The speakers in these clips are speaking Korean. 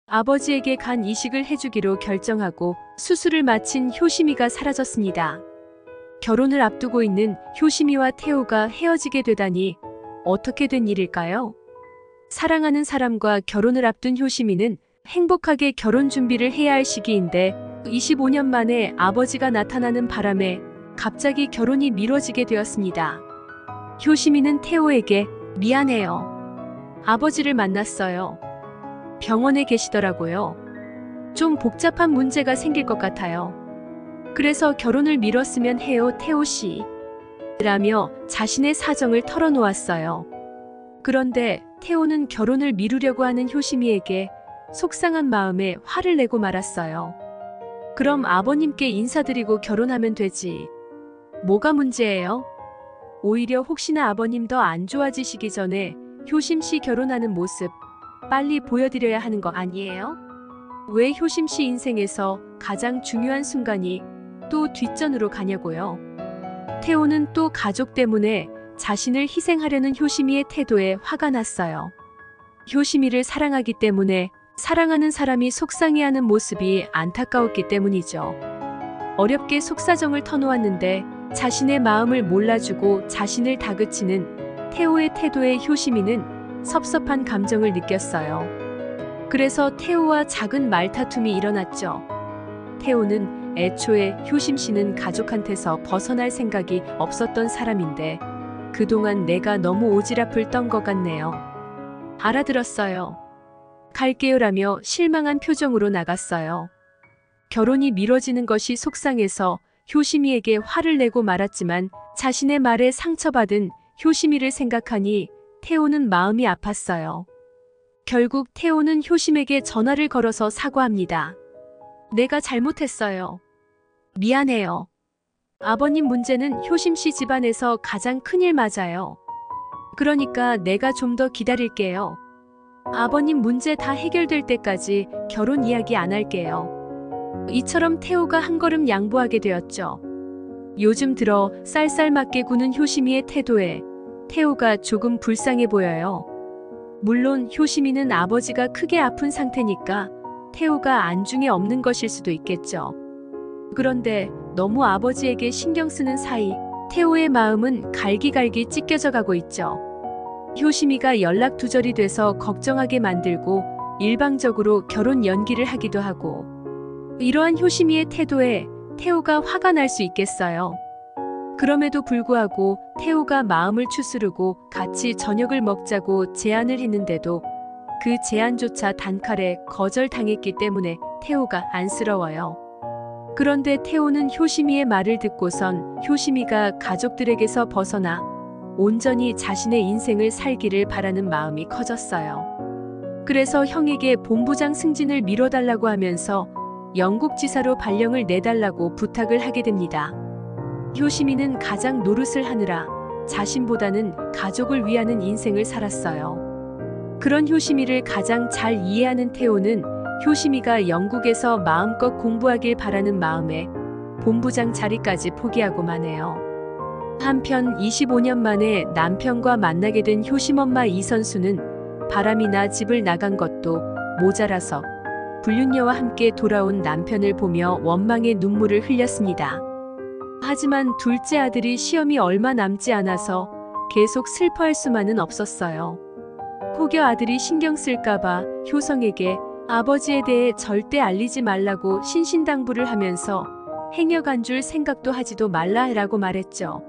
아버지에게 간 이식을 해주기로 결정하고 수술을 마친 효심이가 사라졌습니다. 결혼을 앞두고 있는 효심이와 태호가 헤어지게 되다니 어떻게 된 일일까요? 사랑하는 사람과 결혼을 앞둔 효심이는 행복하게 결혼 준비를 해야 할 시기인데 25년 만에 아버지가 나타나는 바람에 갑자기 결혼이 미뤄지게 되었습니다. 효심이는 태호에게 미안해요. 아버지를 만났어요. 병원에 계시더라고요. 좀 복잡한 문제가 생길 것 같아요. 그래서 결혼을 미뤘으면 해요, 태호 씨. 라며 자신의 사정을 털어놓았어요. 그런데 태호는 결혼을 미루려고 하는 효심이에게 속상한 마음에 화를 내고 말았어요. 그럼 아버님께 인사드리고 결혼하면 되지. 뭐가 문제예요? 오히려 혹시나 아버님 더 안 좋아지시기 전에 효심 씨 결혼하는 모습 빨리 보여드려야 하는 거 아니에요? 왜 효심 씨 인생에서 가장 중요한 순간이 또 뒷전으로 가냐고요? 태호는 또 가족 때문에 자신을 희생하려는 효심이의 태도에 화가 났어요. 효심이를 사랑하기 때문에 사랑하는 사람이 속상해하는 모습이 안타까웠기 때문이죠. 어렵게 속사정을 터놓았는데 자신의 마음을 몰라주고 자신을 다그치는 태호의 태도에 효심이는 섭섭한 감정을 느꼈어요. 그래서 태호와 작은 말다툼이 일어났죠. 태호는 애초에 효심 씨는 가족한테서 벗어날 생각이 없었던 사람인데 그동안 내가 너무 오지랖을 떤 것 같네요. 알아들었어요. 갈게요라며 실망한 표정으로 나갔어요. 결혼이 미뤄지는 것이 속상해서 효심이에게 화를 내고 말았지만 자신의 말에 상처받은 효심이를 생각하니 태호는 마음이 아팠어요. 결국 태호는 효심에게 전화를 걸어서 사과합니다. 내가 잘못했어요. 미안해요. 아버님 문제는 효심 씨 집안에서 가장 큰일 맞아요. 그러니까 내가 좀 더 기다릴게요. 아버님 문제 다 해결될 때까지 결혼 이야기 안 할게요. 이처럼 태호가 한 걸음 양보하게 되었죠. 요즘 들어 쌀쌀맞게 구는 효심이의 태도에 태호가 조금 불쌍해 보여요. 물론 효심이는 아버지가 크게 아픈 상태니까 태호가 안중에 없는 것일 수도 있겠죠. 그런데 너무 아버지에게 신경 쓰는 사이 태호의 마음은 갈기갈기 찢겨져 가고 있죠. 효심이가 연락 두절이 돼서 걱정하게 만들고 일방적으로 결혼 연기를 하기도 하고 이러한 효심이의 태도에 태호가 화가 날 수 있겠어요. 그럼에도 불구하고 태호가 마음을 추스르고 같이 저녁을 먹자고 제안을 했는데도 그 제안조차 단칼에 거절당했기 때문에 태호가 안쓰러워요. 그런데 태호는 효심이의 말을 듣고선 효심이가 가족들에게서 벗어나 온전히 자신의 인생을 살기를 바라는 마음이 커졌어요. 그래서 형에게 본부장 승진을 미뤄달라고 하면서 영국 지사로 발령을 내달라고 부탁을 하게 됩니다. 효심이는 가장 노릇을 하느라 자신보다는 가족을 위하는 인생을 살았어요. 그런 효심이를 가장 잘 이해하는 태호는 효심이가 영국에서 마음껏 공부하길 바라는 마음에 본부장 자리까지 포기하고 마네요. 한편 25년 만에 남편과 만나게 된 효심 엄마 이선수는 바람이나 집을 나간 것도 모자라서 불륜녀와 함께 돌아온 남편을 보며 원망의 눈물을 흘렸습니다. 하지만 둘째 아들이 시험이 얼마 남지 않아서 계속 슬퍼할 수만은 없었어요. 혹여 아들이 신경 쓸까봐 효성에게 아버지에 대해 절대 알리지 말라고 신신당부를 하면서 행여간 줄 생각도 하지도 말라 해라고 말했죠.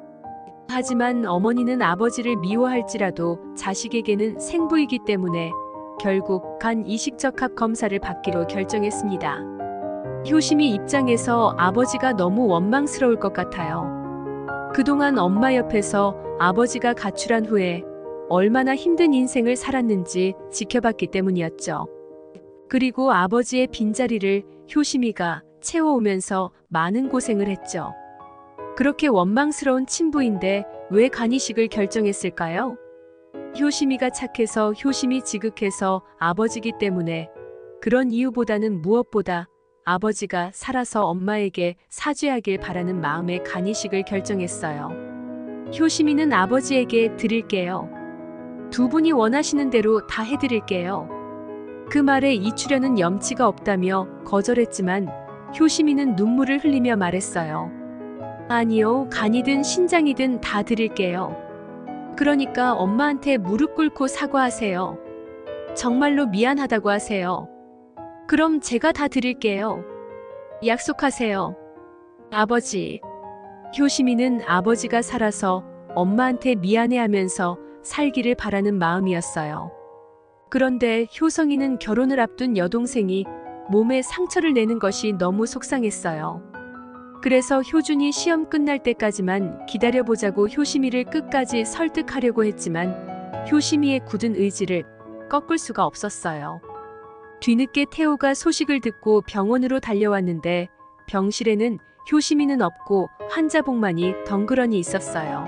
하지만 어머니는 아버지를 미워할지라도 자식에게는 생부이기 때문에 결국 간 이식적합 검사를 받기로 결정했습니다. 효심이 입장에서 아버지가 너무 원망스러울 것 같아요. 그동안 엄마 옆에서 아버지가 가출한 후에 얼마나 힘든 인생을 살았는지 지켜봤기 때문이었죠. 그리고 아버지의 빈자리를 효심이가 채워오면서 많은 고생을 했죠. 그렇게 원망스러운 친부인데 왜 간이식을 결정했을까요? 효심이가 착해서 효심이 지극해서 아버지기 때문에 그런 이유보다는 무엇보다 아버지가 살아서 엄마에게 사죄하길 바라는 마음에 간이식을 결정했어요. 효심이는 아버지에게 드릴게요. 두 분이 원하시는 대로 다 해드릴게요. 그 말에 이출연은 염치가 없다며 거절했지만 효심이는 눈물을 흘리며 말했어요. 아니요, 간이든 신장이든 다 드릴게요. 그러니까 엄마한테 무릎 꿇고 사과하세요. 정말로 미안하다고 하세요. 그럼 제가 다 드릴게요. 약속하세요. 아버지. 효심이는 아버지가 살아서 엄마한테 미안해하면서 살기를 바라는 마음이었어요. 그런데 효성이는 결혼을 앞둔 여동생이 몸에 상처를 내는 것이 너무 속상했어요. 그래서 효준이 시험 끝날 때까지만 기다려보자고 효심이를 끝까지 설득하려고 했지만 효심이의 굳은 의지를 꺾을 수가 없었어요. 뒤늦게 태호가 소식을 듣고 병원으로 달려왔는데 병실에는 효심이는 없고 환자복만이 덩그러니 있었어요.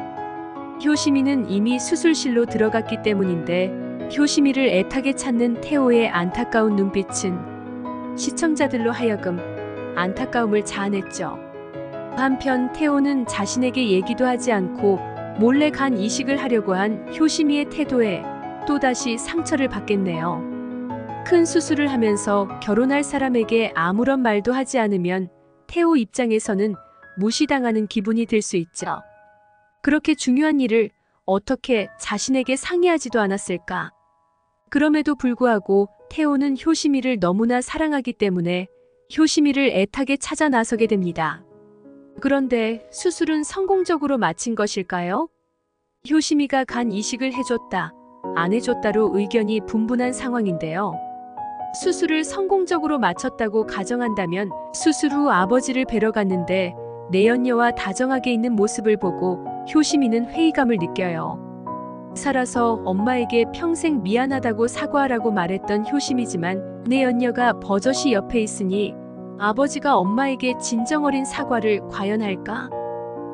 효심이는 이미 수술실로 들어갔기 때문인데 효심이를 애타게 찾는 태호의 안타까운 눈빛은 시청자들로 하여금 안타까움을 자아냈죠. 한편 태호는 자신에게 얘기도 하지 않고 몰래 간 이식을 하려고 한 효심이의 태도에 또다시 상처를 받겠네요. 큰 수술을 하면서 결혼할 사람에게 아무런 말도 하지 않으면 태호 입장에서는 무시당하는 기분이 들 수 있죠. 그렇게 중요한 일을 어떻게 자신에게 상의하지도 않았을까? 그럼에도 불구하고 태호는 효심이를 너무나 사랑하기 때문에 효심이를 애타게 찾아 나서게 됩니다. 그런데 수술은 성공적으로 마친 것일까요? 효심이가 간 이식을 해줬다, 안 해줬다로 의견이 분분한 상황인데요. 수술을 성공적으로 마쳤다고 가정한다면 수술 후 아버지를 뵈러 갔는데 내연녀와 다정하게 있는 모습을 보고 효심이는 회의감을 느껴요. 살아서 엄마에게 평생 미안하다고 사과하라고 말했던 효심이지만 내연녀가 버젓이 옆에 있으니 아버지가 엄마에게 진정 어린 사과를 과연 할까?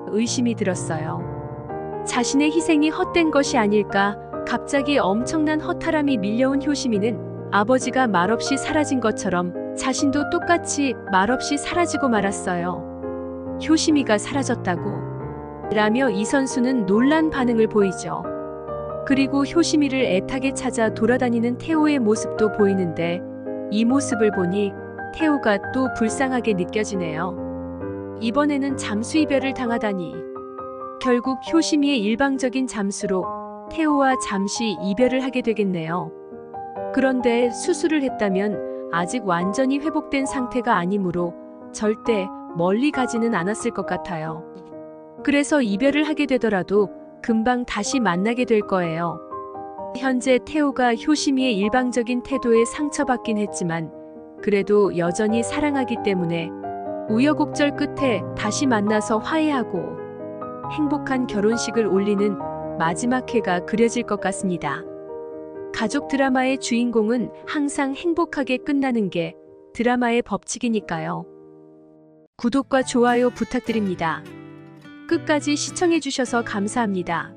의심이 들었어요. 자신의 희생이 헛된 것이 아닐까? 갑자기 엄청난 허탈함이 밀려온 효심이는 아버지가 말없이 사라진 것처럼 자신도 똑같이 말없이 사라지고 말았어요. 효심이가 사라졌다고 라며 이 선수는 놀란 반응을 보이죠. 그리고 효심이를 애타게 찾아 돌아다니는 태호의 모습도 보이는데 이 모습을 보니 태호가 또 불쌍하게 느껴지네요. 이번에는 잠수 이별을 당하다니. 결국 효심이의 일방적인 잠수로 태호와 잠시 이별을 하게 되겠네요. 그런데 수술을 했다면 아직 완전히 회복된 상태가 아니므로 절대 멀리 가지는 않았을 것 같아요. 그래서 이별을 하게 되더라도 금방 다시 만나게 될 거예요. 현재 태호가 효심이의 일방적인 태도에 상처받긴 했지만 그래도 여전히 사랑하기 때문에 우여곡절 끝에 다시 만나서 화해하고 행복한 결혼식을 올리는 마지막 회가 그려질 것 같습니다. 가족 드라마의 주인공은 항상 행복하게 끝나는 게 드라마의 법칙이니까요. 구독과 좋아요 부탁드립니다. 끝까지 시청해주셔서 감사합니다.